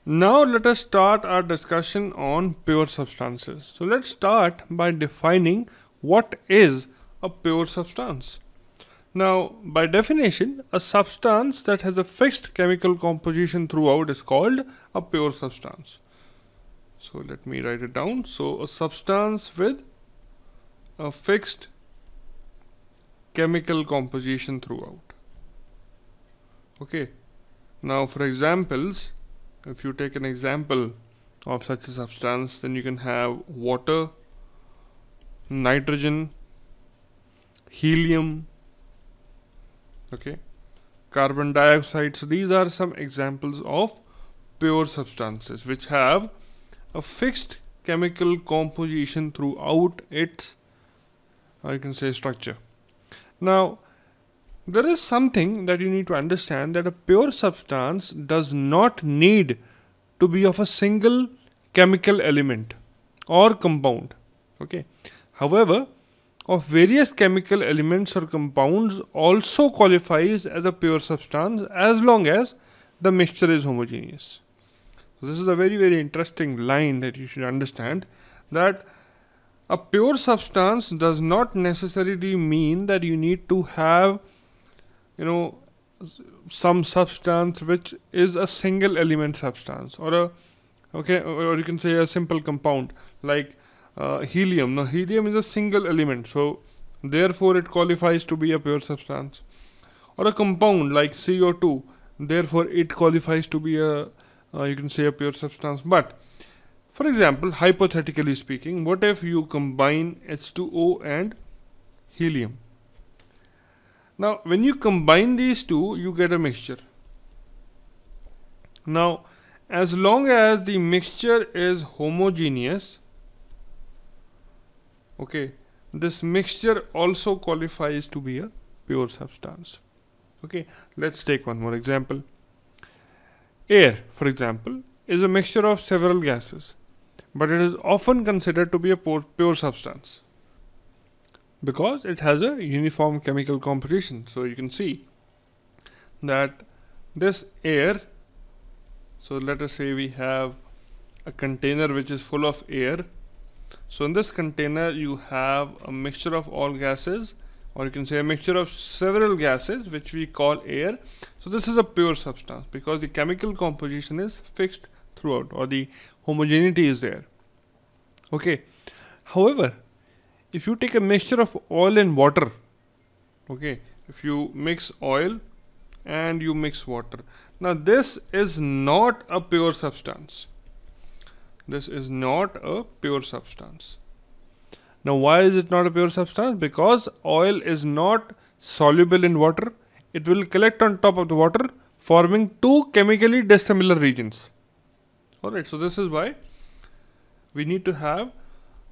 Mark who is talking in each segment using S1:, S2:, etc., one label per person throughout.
S1: Now let us start our discussion on pure substances. So let's start by defining what is a pure substance. Now, by definition, a substance that has a fixed chemical composition throughout is called a pure substance. So let me write it down. So a substance with a fixed chemical composition throughout. Okay. Now for examples, if you take an example of such a substance, then you can have water, nitrogen, helium, okay, carbon dioxide. So these are some examples of pure substances which have a fixed chemical composition throughout its you can say structure. Now there is something that you need to understand, that a pure substance does not need to be of a single chemical element or compound. Okay. However, of various chemical elements or compounds also qualifies as a pure substance as long as the mixture is homogeneous. So this is a very interesting line that you should understand, that a pure substance does not necessarily mean that you need to have some substance which is a single element substance, or or you can say a simple compound like helium. Now helium is a single element, so therefore it qualifies to be a pure substance. Or a compound like CO2, therefore it qualifies to be a you can say a pure substance. But for example, hypothetically speaking, what if you combine H2O and helium? Now when you combine these two, you get a mixture. Now as long as the mixture is homogeneous, okay, this mixture also qualifies to be a pure substance. Okay, let's take one more example. Air, for example, is a mixture of several gases, but it is often considered to be a pure substance because it has a uniform chemical composition. So you can see that this air, so let us say we have a container which is full of air. So in this container you have a mixture of all gases, or you can say a mixture of several gases which we call air. So this is a pure substance because the chemical composition is fixed throughout, or the homogeneity is there. Okay. However, if you take a mixture of oil and water, okay, if you mix oil and you mix water, now this is not a pure substance. This is not a pure substance. Now why is it not a pure substance? Because oil is not soluble in water. It will collect on top of the water, forming two chemically dissimilar regions. Alright, so this is why we need to have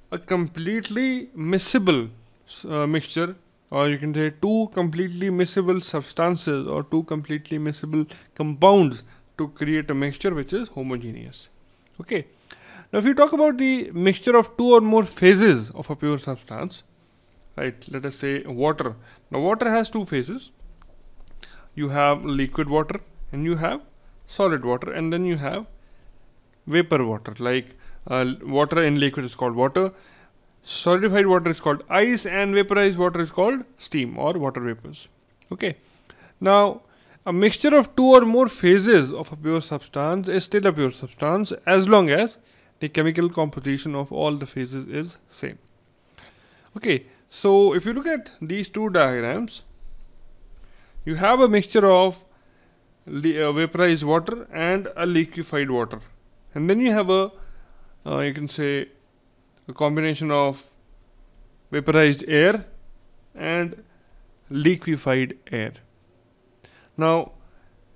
S1: a completely miscible mixture, or you can say two completely miscible substances or two completely miscible compounds to create a mixture which is homogeneous. Okay. Now if you talk about the mixture of two or more phases of a pure substance, right, let us say water. Now water has two phases. You have liquid water and you have solid water, and then you have vapor water. Like water in liquid is called water, solidified water is called ice, and vaporized water is called steam or water vapors. Okay. Now a mixture of two or more phases of a pure substance is still a pure substance as long as the chemical composition of all the phases is same. Okay, so if you look at these two diagrams, you have a mixture of vaporized water and a liquefied water, and then you have a you can say a combination of vaporized air and liquefied air. Now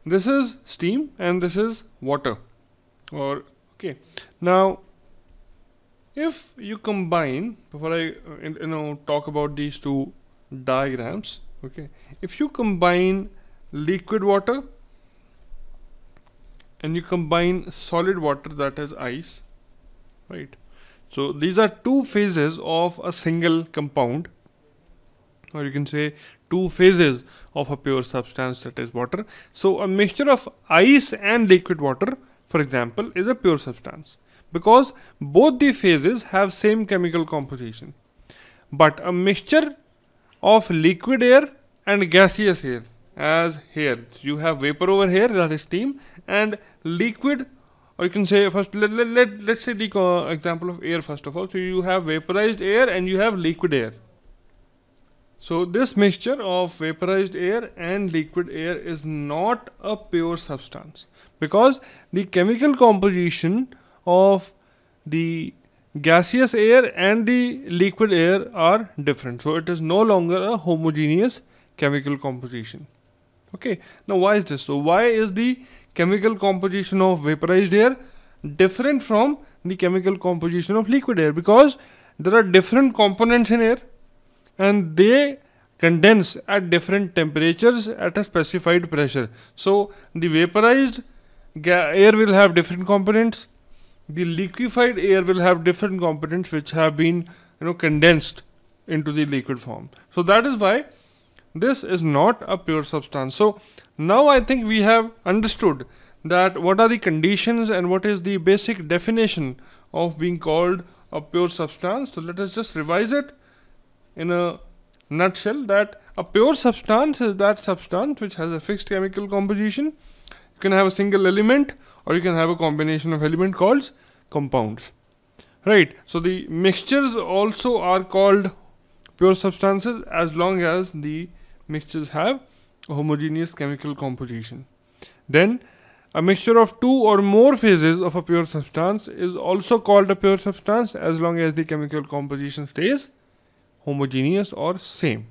S1: this is steam and this is water. Or okay, now if you combine, before I talk about these two diagrams, okay, if you combine liquid water and you combine solid water, that is ice, right? So these are two phases of a single compound, or you can say two phases of a pure substance, that is water. So a mixture of ice and liquid water for example, is a pure substance because both the phases have same chemical composition. But a mixture of liquid air and gaseous air, as here you have vapor over here, that is steam, and liquid, or you can say first let's say the example of air first of all. So you have vaporized air and you have liquid air. So this mixture of vaporized air and liquid air is not a pure substance because the chemical composition of the gaseous air and the liquid air are different. So it is no longer a homogeneous chemical composition. Okay, now why is this? So why is the chemical composition of vaporized air different from the chemical composition of liquid air? Because there are different components in air and they condense at different temperatures at a specified pressure. So the vaporized air will have different components, the liquefied air will have different components which have been condensed into the liquid form. So that is why this is not a pure substance. So now I think we have understood that what are the conditions and what is the basic definition of being called a pure substance. So let us just revise it in a nutshell, that a pure substance is that substance which has a fixed chemical composition. You can have a single element or you can have a combination of element called compounds, right? So the mixtures also are called pure substances as long as the mixtures have a homogeneous chemical composition. Then a mixture of two or more phases of a pure substance is also called a pure substance as long as the chemical composition stays homogeneous or same.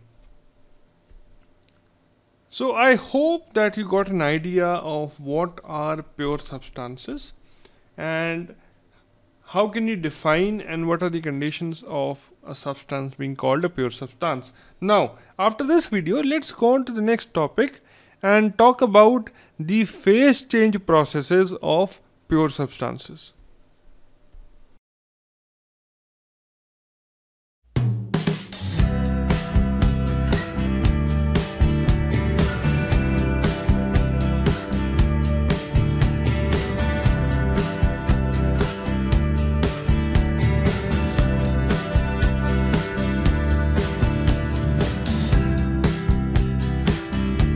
S1: So I hope that you got an idea of what are pure substances and how can you define and what are the conditions of a substance being called a pure substance. Now, after this video, let's go on to the next topic and talk about the phase change processes of pure substances.